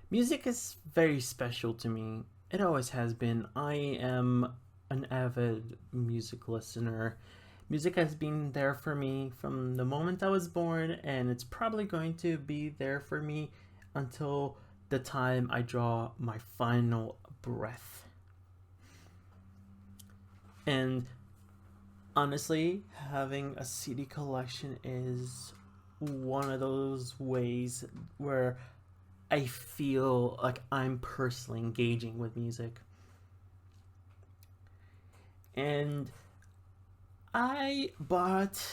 Music is very special to me. It always has been. I am an avid music listener. Music has been there for me from the moment I was born, and it's probably going to be there for me until the time I draw my final breath. And honestly, having a CD collection is one of those ways where I feel like I'm personally engaging with music. And I bought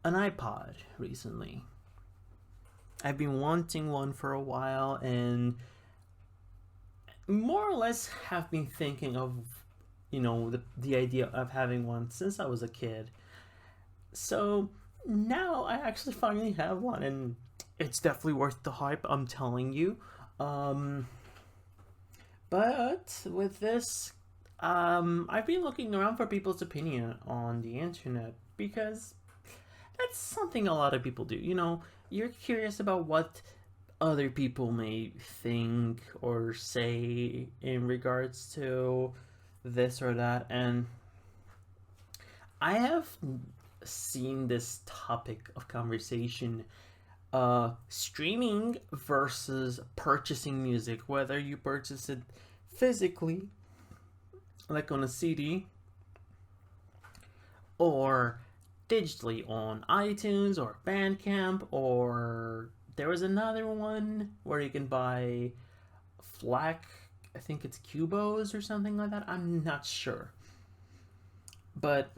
an iPod recently. I've been wanting one for a while and more or less have been thinking of, the idea of having one since I was a kid. So now I actually finally have one and it's definitely worth the hype, I'm telling you. Um, But with this, I've been looking around for people's opinion on the internet because that's something a lot of people do. You're curious about what other people may think or say in regards to this or that, and I have seen this topic of conversation, streaming versus purchasing music, whether you purchase it physically like on a CD or digitally on iTunes or Bandcamp, or there was another one where you can buy FLAC, I think it's Cubos or something like that. I'm not sure. But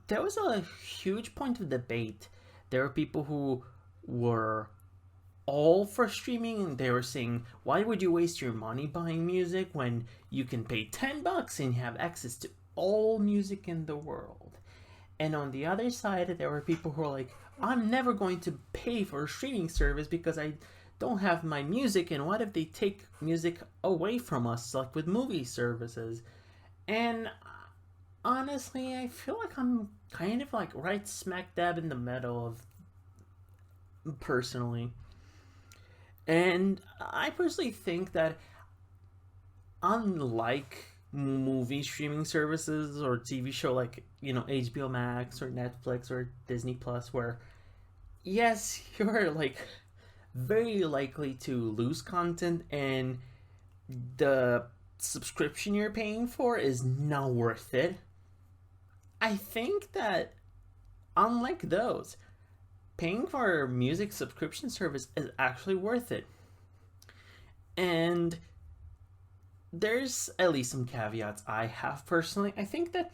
there was a huge point of debate. There were people who were all for streaming and they were saying, why would you waste your money buying music when you can pay $10 and have access to all music in the world? And on the other side, there were people who were like, I'm never going to pay for a streaming service because I don't have my music, and what if they take music away from us, like with movie services? And honestly, I feel like I'm kind of like right smack dab in the middle of personally. And I personally think that unlike movie streaming services or TV show like, HBO Max or Netflix or Disney Plus, where yes, you're like very likely to lose content and the subscription you're paying for is not worth it. I think that unlike those, paying for a music subscription service is actually worth it. And there's at least some caveats I have personally. I think that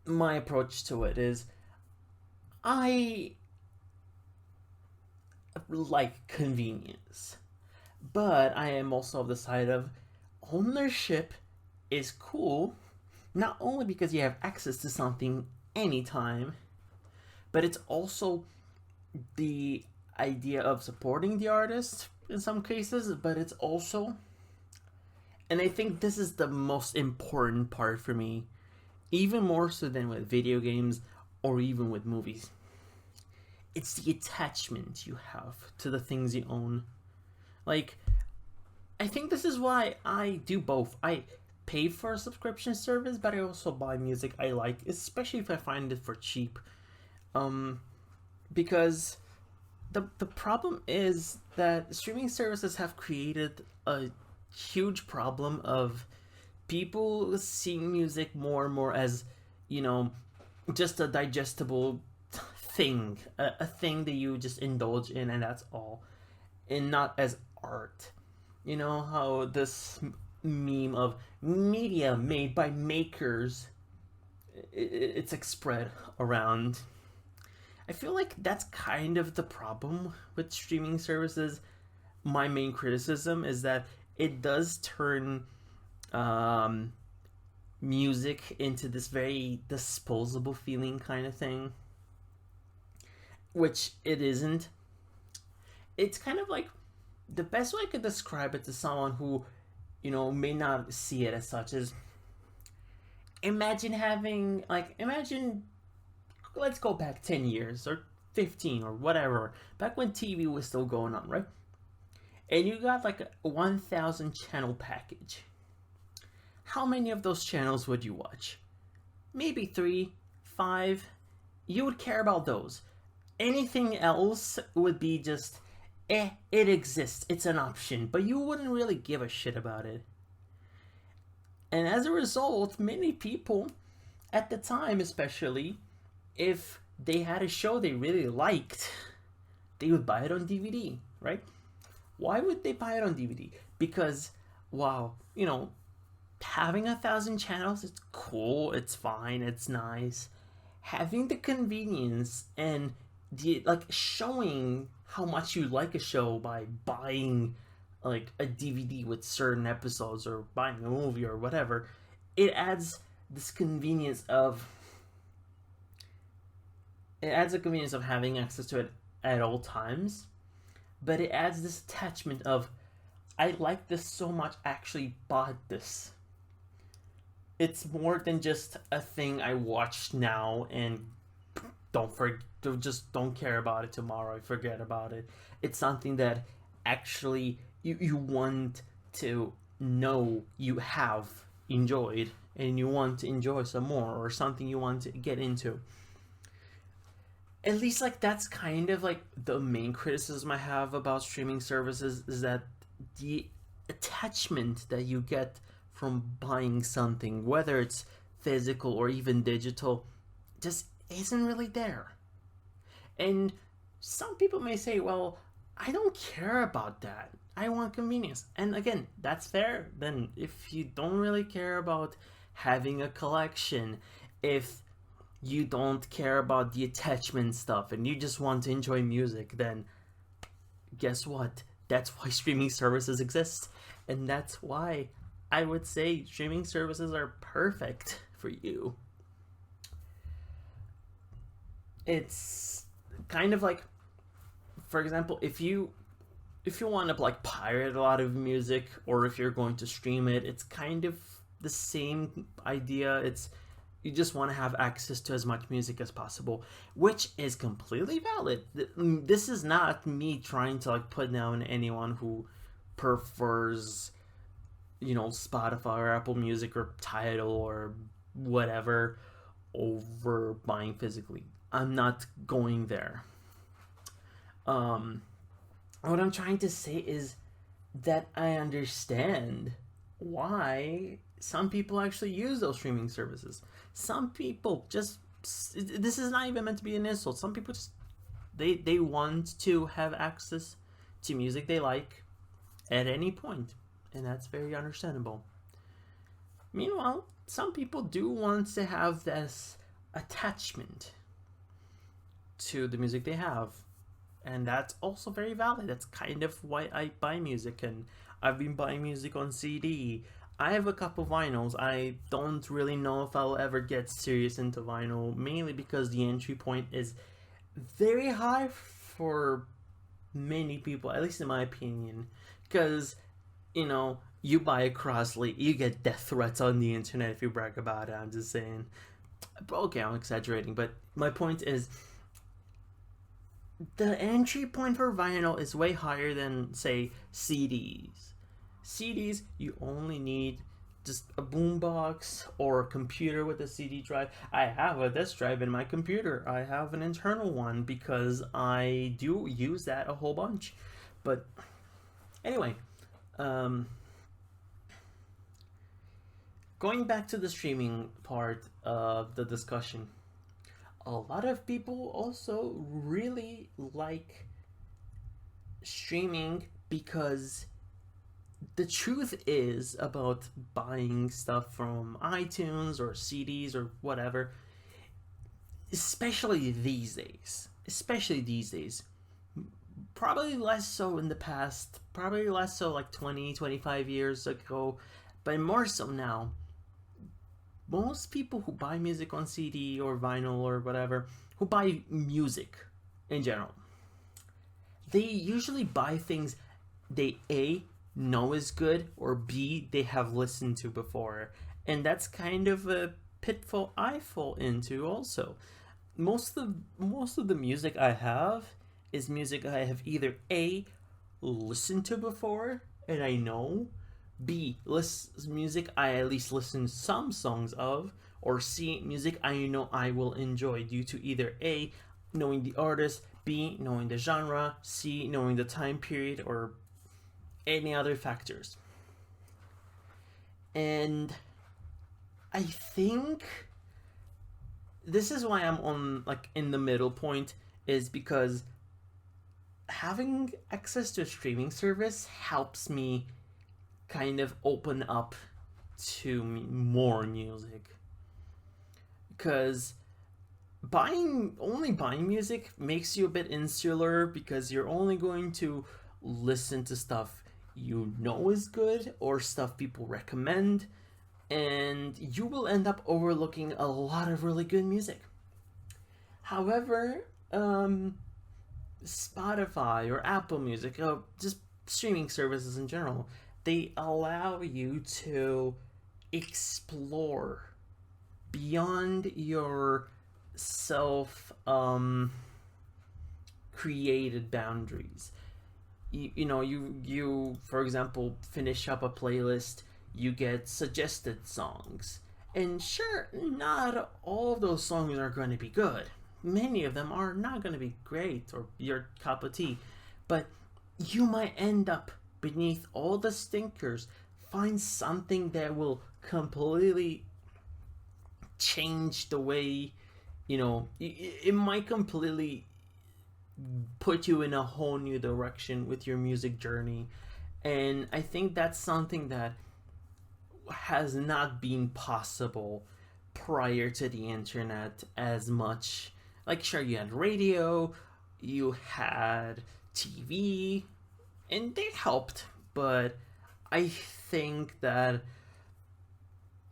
my approach to it is I like convenience, but I am also of the side of ownership is cool, not only because you have access to something anytime, but it's also the idea of supporting the artist in some cases, but it's also, and I think this is the most important part for me, even more so than with video games or even with movies. It's the attachment you have to the things you own. Like, I think this is why I do both. I pay for a subscription service, but I also buy music I like, especially if I find it for cheap. Um, because the problem is that streaming services have created a huge problem of people seeing music more and more as, you know, just a digestible thing, a thing that you just indulge in, and that's all, and not as art. You know how this meme of media made by makers, it's like spread around. I feel like that's kind of the problem with streaming services. My main criticism is that it does turn um, music into this very disposable feeling kind of thing, which it isn't. It's kind of like the best way I could describe it to someone who, may not see it as such is imagine having, like, imagine, let's go back 10 years or 15 or whatever, back when TV was still going on, right? And you got like a 1,000 channel package. How many of those channels would you watch? Maybe 3, 5. You would care about those. Anything else would be just, it exists, it's an option, but you wouldn't really give a shit about it. And as a result, many people at the time, especially, if they had a show they really liked, they would buy it on DVD, right? Why would they buy it on DVD? Because, wow, having 1,000 channels, it's cool, it's fine, it's nice. Having the convenience and the showing how much you like a show by buying like a DVD with certain episodes or buying a movie or whatever, it adds this convenience of having access to it at all times, but it adds this attachment of, I like this so much, I actually bought this. It's more than just a thing I watch now and just don't care about it tomorrow, I forget about it. It's something that actually you want to know you have enjoyed and you want to enjoy some more, or something you want to get into. At least that's kind of the main criticism I have about streaming services, is that the attachment that you get from buying something, whether it's physical or even digital, just isn't really there. And some people may say, well, I don't care about that, I want convenience. And again, that's fair. Then if you don't really care about having a collection, if you don't care about the attachment stuff and you just want to enjoy music, then guess what? That's why streaming services exist. And that's why I would say streaming services are perfect for you. It's kind of like, for example, if you want to pirate a lot of music, or if you're going to stream it, it's kind of the same idea. It's, you just want to have access to as much music as possible, which is completely valid. This is not me trying to put down anyone who prefers, Spotify or Apple Music or Tidal or whatever over buying physically. I'm not going there. What I'm trying to say is that I understand why some people actually use those streaming services. Some people just, this is not even meant to be an insult. Some people just, they want to have access to music they like at any point, and that's very understandable. Meanwhile, some people do want to have this attachment to the music they have, and that's also very valid. That's kind of why I buy music, and I've been buying music on CD. I have a couple vinyls. I don't really know if I'll ever get serious into vinyl, mainly because the entry point is very high for many people, at least in my opinion. Because, you buy a Crossley, you get death threats on the internet if you brag about it. I'm just saying. Okay, I'm exaggerating, but my point is, the entry point for vinyl is way higher than, say, CDs. CDs, you only need just a boombox or a computer with a CD drive. I have a disk drive in my computer. I have an internal one because I do use that a whole bunch. But anyway, going back to the streaming part of the discussion, a lot of people also really like streaming because the truth is about buying stuff from iTunes or CDs or whatever, especially these days, probably less so in the past, probably less so 20, 25 years ago, but more so now. Most people who buy music on CD or vinyl or whatever, who buy music in general, they usually buy things they A, know is good, or B, they have listened to before. And that's kind of a pitfall I fall into also. most of the music I have is music I have either A, listened to before and I know, B, music I at least listen some songs of, or C, music I know I will enjoy due to either A, knowing the artist, B, knowing the genre, C, knowing the time period, or any other factors. And I think this is why I'm on like in the middle point, is because having access to a streaming service helps me kind of open up to more music, because buying music makes you a bit insular, because you're only going to listen to stuff you know is good or stuff people recommend, and you will end up overlooking a lot of really good music. However, Spotify or Apple Music, just streaming services in general, they allow you to explore beyond your self created boundaries. You for example finish up a playlist, you get suggested songs, and sure, not all of those songs are going to be good. Many of them are not going to be great or your cup of tea, but you might end up beneath all the stinkers find something that will completely change the way, it might completely put you in a whole new direction with your music journey. And I think that's something that has not been possible prior to the internet as much. Like, sure, you had radio, you had TV, and they helped, but I think that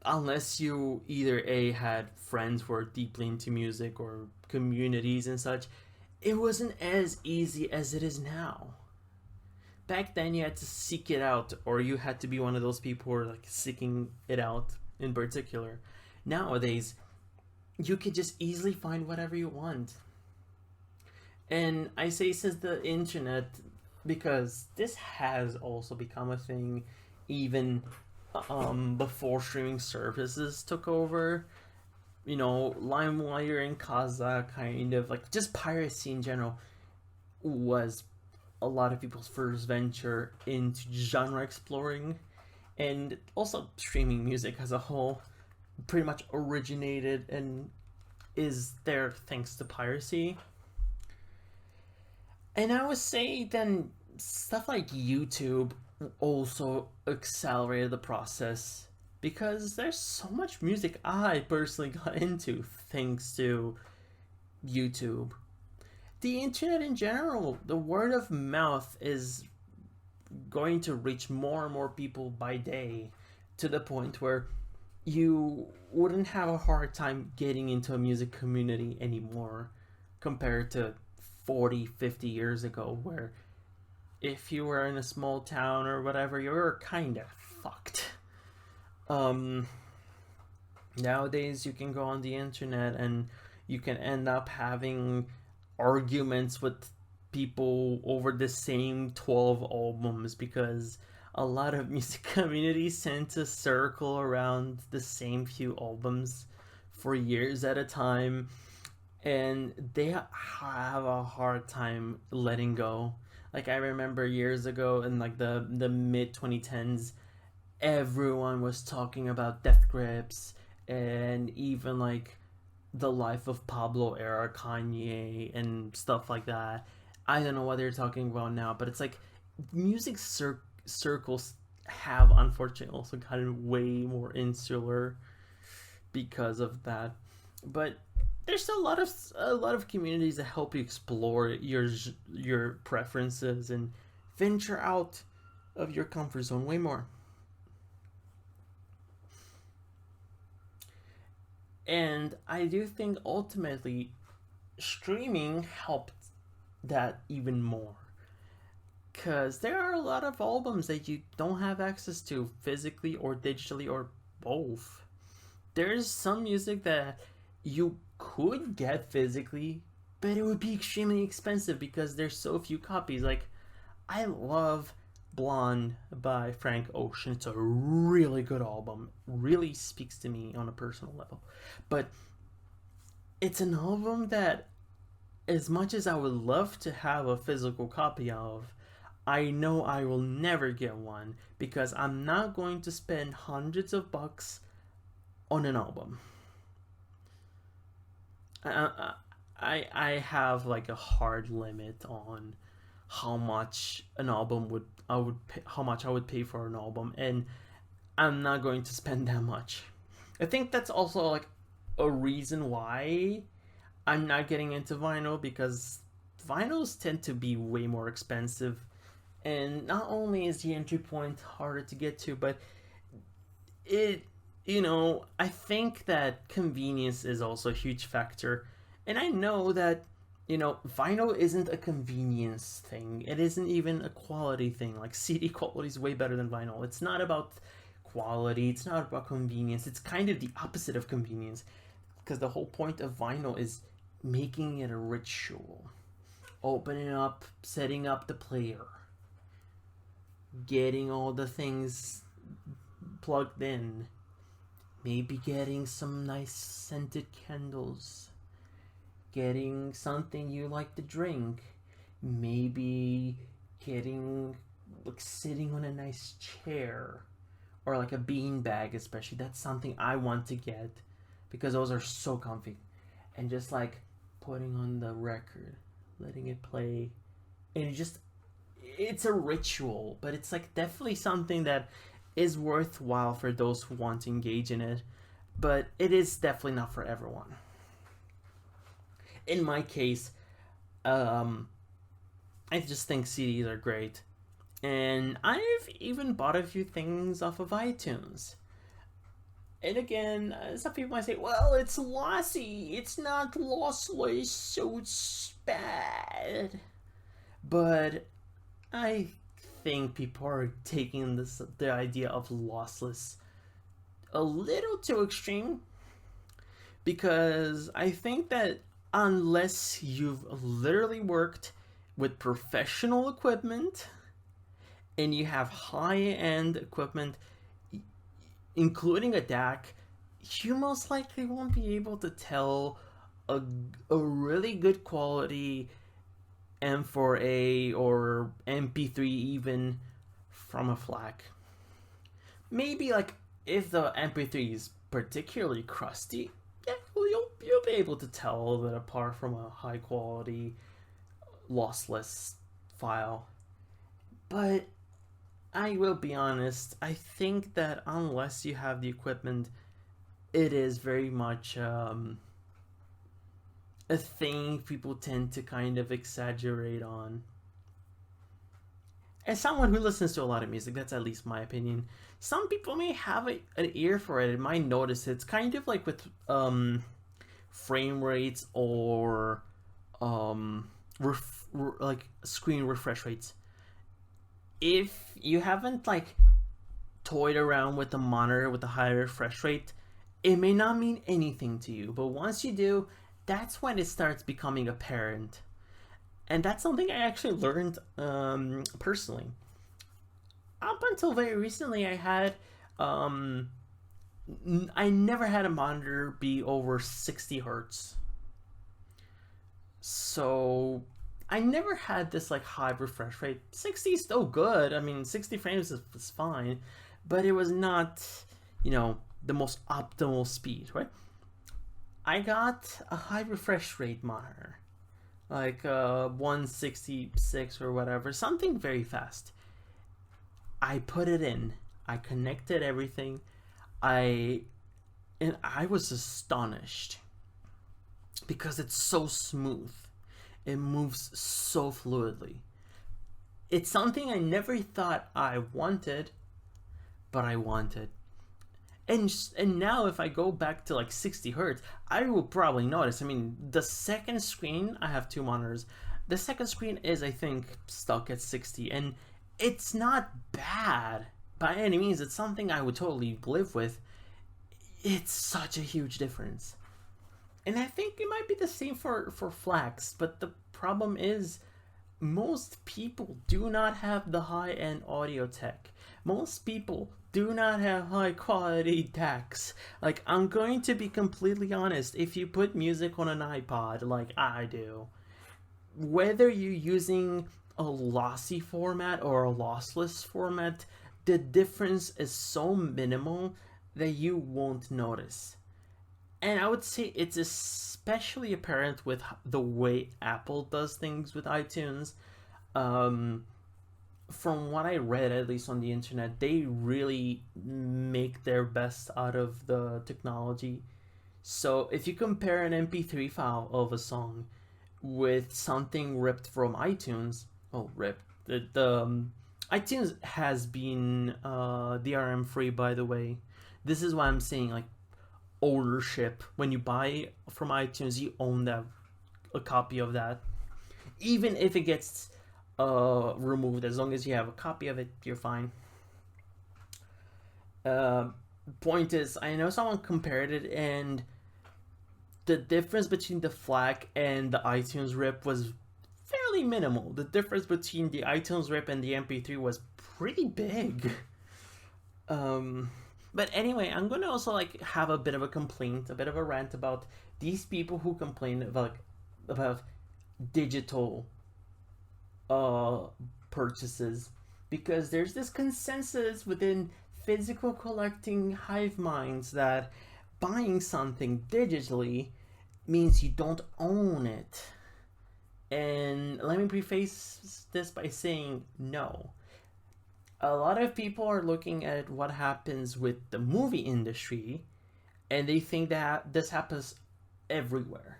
unless you either A, had friends who were deeply into music or communities and such, it wasn't as easy as it is now. Back then, you had to seek it out, or you had to be one of those people who are like seeking it out in particular. Nowadays, you could just easily find whatever you want. And I say since the internet, because this has also become a thing even before streaming services took over. LimeWire and Kaza, kind of like just piracy in general, was a lot of people's first venture into genre exploring, and also streaming music as a whole pretty much originated and is there thanks to piracy. And I would say then stuff like YouTube also accelerated the process, because there's so much music I personally got into thanks to YouTube. The internet in general, the word of mouth is going to reach more and more people by day, to the point where you wouldn't have a hard time getting into a music community anymore compared to 40, 50 years ago, where if you were in a small town or whatever, you were kind of fucked. Nowadays, you can go on the internet and you can end up having arguments with people over the same 12 albums, because a lot of music communities tend to circle around the same few albums for years at a time, and they have a hard time letting go. Like, I remember years ago in like the mid 2010s, everyone was talking about Death Grips, and even like the Life of Pablo era Kanye and stuff like that. I don't know what they're talking about now, but it's like music circles have unfortunately also gotten way more insular because of that. But there's still a lot of communities that help you explore your preferences and venture out of your comfort zone way more. And I do think ultimately streaming helped that even more, because there are a lot of albums that you don't have access to physically or digitally or both. There's some music that you could get physically, but it would be extremely expensive because there's so few copies. Like, I love Blonde by Frank Ocean. It's a really good album. Really speaks to me on a personal level. But it's an album that, as much as I would love to have a physical copy of, I know I will never get one because I'm not going to spend hundreds of bucks on an album. I have like a hard limit on how much an album would I would pay, how much I would pay for an album, and I'm not going to spend that much. I think that's also like a reason why I'm not getting into vinyl, because vinyls tend to be way more expensive, and not only is the entry point harder to get to, but it I think that convenience is also a huge factor. And I know that vinyl isn't a convenience thing. It isn't even a quality thing. Like, CD quality is way better than vinyl. It's not about quality, it's not about convenience. It's kind of the opposite of convenience, because the whole point of vinyl is making it a ritual. Opening up, setting up the player, getting all the things plugged in, maybe getting some nice scented candles, getting something you like to drink, maybe getting like sitting on a nice chair or like a bean bag. Especially, that's something I want to get because those are so comfy. And just like putting on the record, letting it play, and it's a ritual. But it's like definitely something that is worthwhile for those who want to engage in it, but it is definitely not for everyone. In my case, I just think CDs are great, and I've even bought a few things off of iTunes. And again, some people might say, well, it's lossy, it's not lossless, so it's bad. But I think people are taking the idea of lossless a little too extreme, because I think that unless you've literally worked with professional equipment and you have high-end equipment, including a DAC, you most likely won't be able to tell a really good quality M4A or MP3 even from a FLAC. Maybe like if the MP3 is particularly crusty, yeah, well, you'll be able to tell that apart from a high quality lossless file. But I will be honest, I think that unless you have the equipment, it is very much a thing people tend to kind of exaggerate on. As someone who listens to a lot of music, that's at least my opinion. Some people may have an ear for it and might notice it. It's kind of like with frame rates or like screen refresh rates. If you haven't like toyed around with a monitor with a higher refresh rate, it may not mean anything to you. But once you do, that's when it starts becoming apparent. And that's something I actually learned personally. Up until very recently, I never had a monitor be over 60 hertz. So I never had this like high refresh rate. 60 is still good. I mean, 60 frames is fine, but it was not, the most optimal speed, right? I got a high refresh rate monitor, like 166 or whatever, something very fast. I put it in, I connected everything, and I was astonished because it's so smooth. It moves so fluidly. It's something I never thought I wanted, but I wanted. And now if I go back to like 60 hertz, I will probably notice. I mean, the second screen, I have two monitors. The second screen is, I think, stuck at 60, and it's not bad by any means. It's something I would totally live with. It's such a huge difference. And I think it might be the same for Flax, but the problem is most people do not have the high end audio tech. Most people do not have high quality decks. Like, I'm going to be completely honest, if you put music on an iPod like I do, whether you're using a lossy format or a lossless format, the difference is so minimal that you won't notice. And I would say it's especially apparent with the way Apple does things with iTunes. Um, from what I read, at least on the internet, they really make their best out of the technology. So if you compare an MP3 file of a song with something ripped from iTunes, oh, ripped. iTunes has been DRM free, by the way. This is why I'm saying, like, ownership. When you buy from iTunes, you own that a copy of that, even if it gets removed. As long as you have a copy of it, you're fine. Uh, Point is, I know someone compared it, and the difference between the FLAC and the iTunes rip was fairly minimal. The difference between the iTunes rip and the MP3 was pretty big. Um, but anyway, I'm gonna also like have a bit of a complaint, a bit of a rant about these people who complain about digital uh purchases, because there's this consensus within physical collecting hive minds that buying something digitally means you don't own it. And let me preface this by saying no. A lot of people are looking at what happens with the movie industry, and they think that this happens everywhere.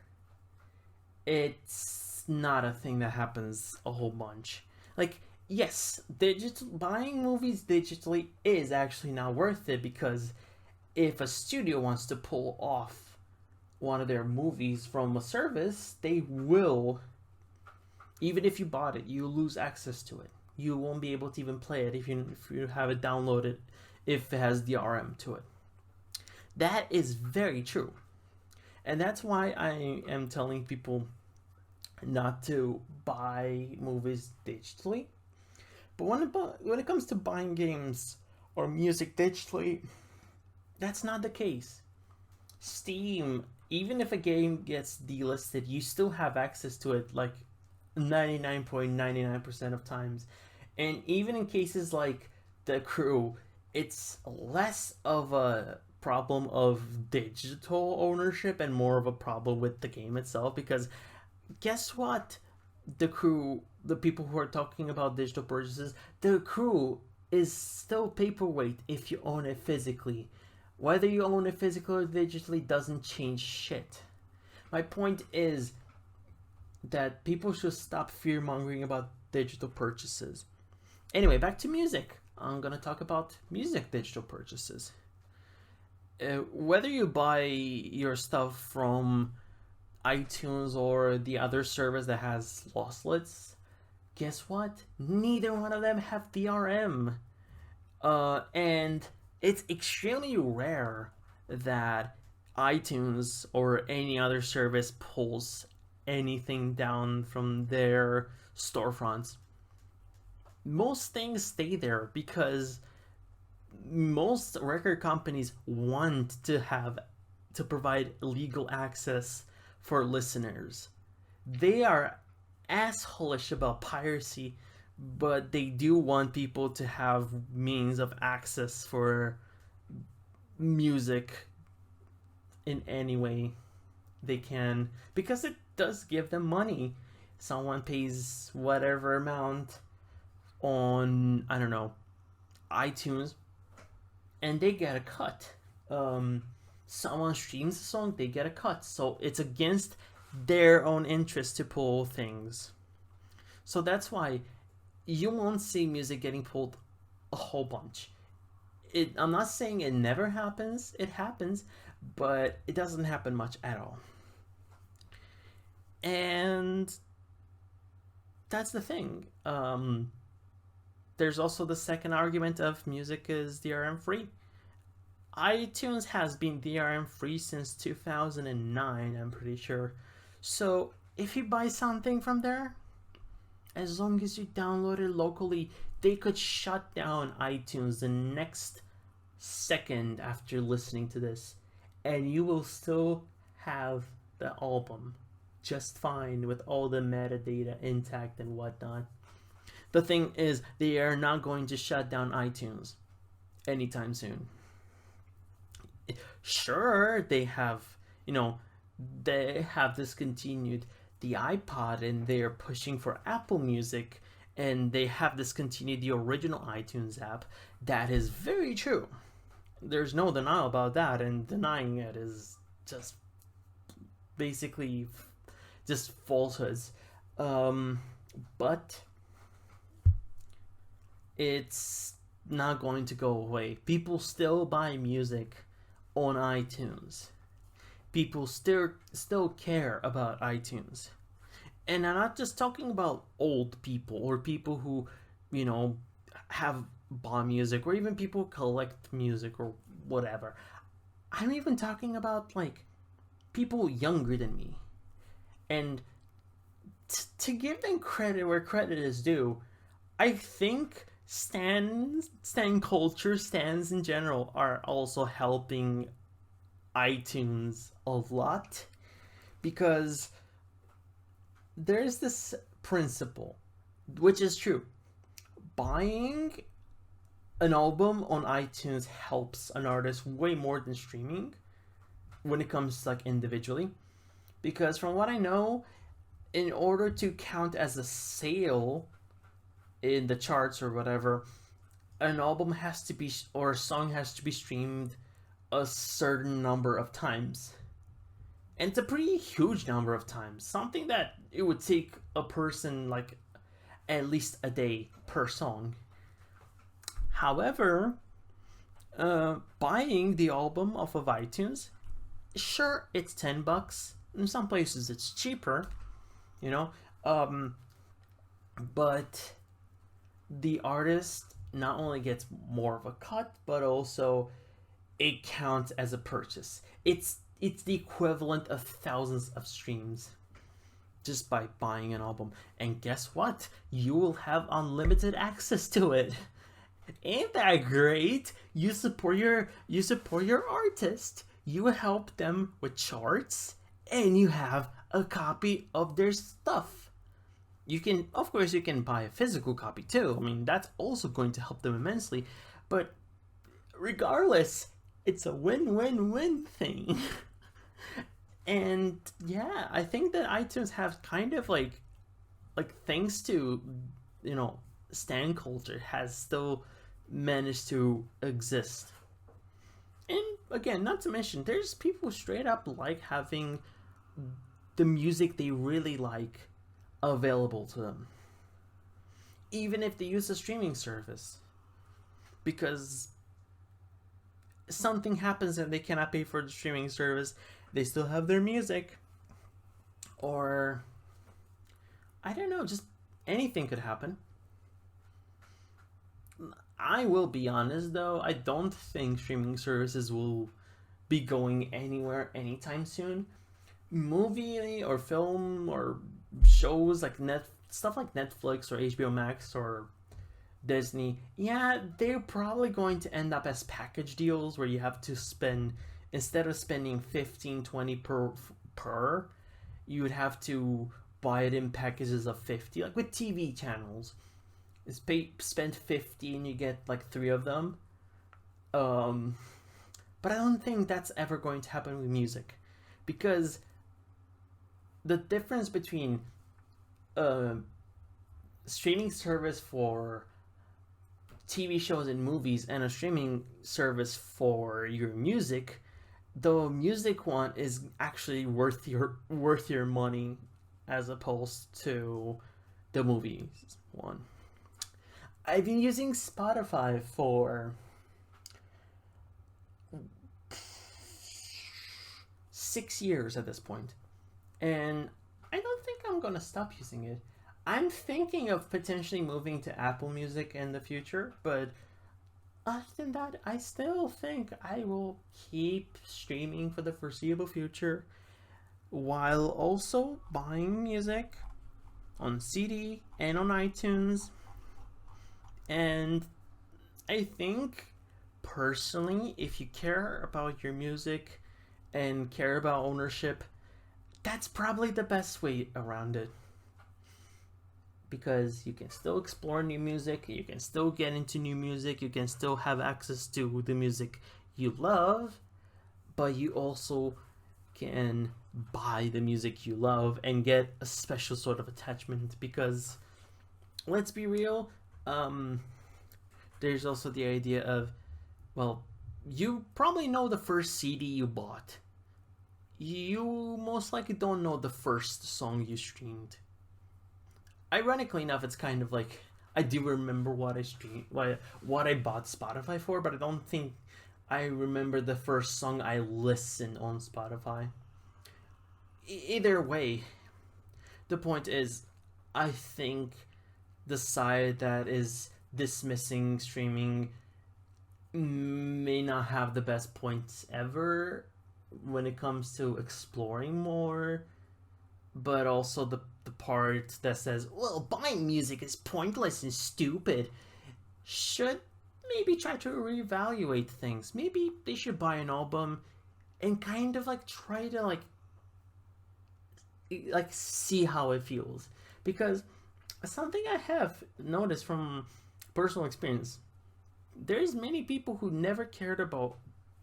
It's not a thing that happens a whole bunch. Like, yes, digital buying movies digitally is actually not worth it, because if a studio wants to pull off one of their movies from a service, they will. Even if you bought it, you lose access to it. You won't be able to even play it if you have it downloaded, if it has DRM to it. That is very true. And that's why I am telling people not to buy movies digitally. But when it comes to buying games or music digitally, that's not the case. Steam, even if a game gets delisted, you still have access to it like 99.99% of times. And even in cases like The Crew, it's less of a problem of digital ownership and more of a problem with the game itself, because guess what? The Crew, the people who are talking about digital purchases, The Crew is still paperweight if you own it physically. Whether you own it physically or digitally doesn't change shit. My point is that people should stop fear mongering about digital purchases. Anyway, back to music. I'm gonna talk about music digital purchases. Whether you buy your stuff from iTunes or the other service that has lossless, guess what? Neither one of them have DRM. And it's extremely rare that iTunes or any other service pulls anything down from their storefronts. Most things stay there because most record companies want to provide legal access for listeners. They are assholish about piracy, but they do want people to have means of access for music in any way they can, because it does give them money. Someone pays whatever amount on, I don't know, iTunes, and they get a cut. Someone streams a song, they get a cut. So it's against their own interest to pull things. So that's why you won't see music getting pulled a whole bunch. I'm not saying it never happens. It happens, but it doesn't happen much at all. And that's the thing. There's also the second argument of music is DRM free. iTunes has been DRM free since 2009, I'm pretty sure. So if you buy something from there, as long as you download it locally, they could shut down iTunes the next second after listening to this, and you will still have the album just fine with all the metadata intact and whatnot. The thing is, they are not going to shut down iTunes anytime soon. Sure, they have discontinued the iPod and they're pushing for Apple Music, and they have discontinued the original iTunes app. That is very true. There's no denial about that, and denying it is just basically just falsehoods. But it's not going to go away. People still buy music on iTunes. People still care about iTunes. And I'm not just talking about old people or people who, you know, have bought music, or even people who collect music or whatever. I'm even talking about like people younger than me. And to give them credit where credit is due, I think stan culture, stans in general, are also helping iTunes a lot, because there's this principle, which is true. Buying an album on iTunes helps an artist way more than streaming when it comes to like individually, because from what I know, in order to count as a sale in the charts or whatever, an album has to be, or a song has to be streamed a certain number of times. And it's a pretty huge number of times. Something that it would take a person like at least a day per song. However, buying the album off of iTunes, sure, it's $10. In some places it's cheaper, you know, but the artist not only gets more of a cut, but also it counts as a purchase. It's the equivalent of thousands of streams just by buying an album. And guess what? You will have unlimited access to it. Ain't that great? You support your artist. You help them with charts, and you have a copy of their stuff. You can, of course, you can buy a physical copy too. I mean, that's also going to help them immensely. But regardless, it's a win-win-win thing. And yeah, I think that iTunes have kind of like thanks to, you know, stan culture, has still managed to exist. And again, not to mention, there's people straight up like having the music they really like available to them, even if they use a streaming service, because something happens and they cannot pay for the streaming service, they still have their music. Or I don't know, just anything could happen. I will be honest though, I don't think streaming services will be going anywhere anytime soon. Movie or film or shows like stuff like Netflix or HBO Max or Disney, yeah, they're probably going to end up as package deals where you have to spend, instead of spending 15-20 per, you would have to buy it in packages of 50, like with TV channels. Spend 50 and you get like 3 of them. But I don't think that's ever going to happen with music, because the difference between a streaming service for TV shows and movies and a streaming service for your music, the music one is actually worth your money as opposed to the movies one. I've been using Spotify for 6 years at this point, and I don't think I'm gonna stop using it. I'm thinking of potentially moving to Apple Music in the future, but other than that, I still think I will keep streaming for the foreseeable future while also buying music on CD and on iTunes. And I think personally, if you care about your music and care about ownership, that's probably the best way around it. Because you can still explore new music, you can still get into new music, you can still have access to the music you love, but you also can buy the music you love and get a special sort of attachment. Because let's be real, um, there's also the idea of, well, you probably know the first CD you bought. You most likely don't know the first song you streamed. Ironically enough, it's kind of like I do remember what I streamed, what I bought Spotify for, but I don't think I remember the first song I listened on Spotify. Either way, the point is, I think the side that is dismissing streaming may not have the best points ever when it comes to exploring more, but also the part that says, well, buying music is pointless and stupid, should maybe try to reevaluate things. Maybe they should buy an album and kind of like try to like see how it feels. Because something I have noticed from personal experience, there's many people who never cared about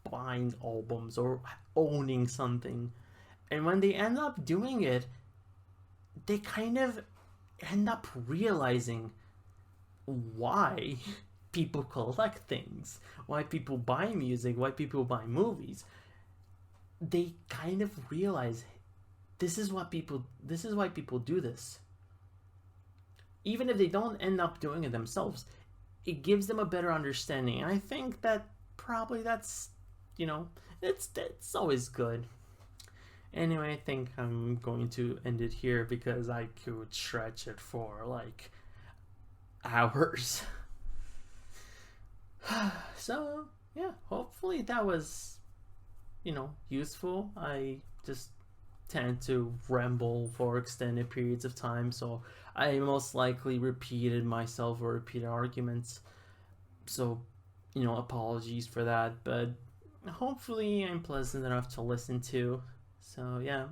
buying albums or owning something, and when they end up doing it, they kind of end up realizing why people collect things, why people buy music, why people buy movies. They kind of realize this is why people do this. Even if they don't end up doing it themselves, it gives them a better understanding. And I think that probably that's, you know, it's always good. Anyway, I think I'm going to end it here because I could stretch it for like hours. So, yeah, hopefully that was, useful. I just tend to ramble for extended periods of time, so I most likely repeated myself or repeated arguments. So, apologies for that, but hopefully I'm pleasant enough to listen to. So, yeah,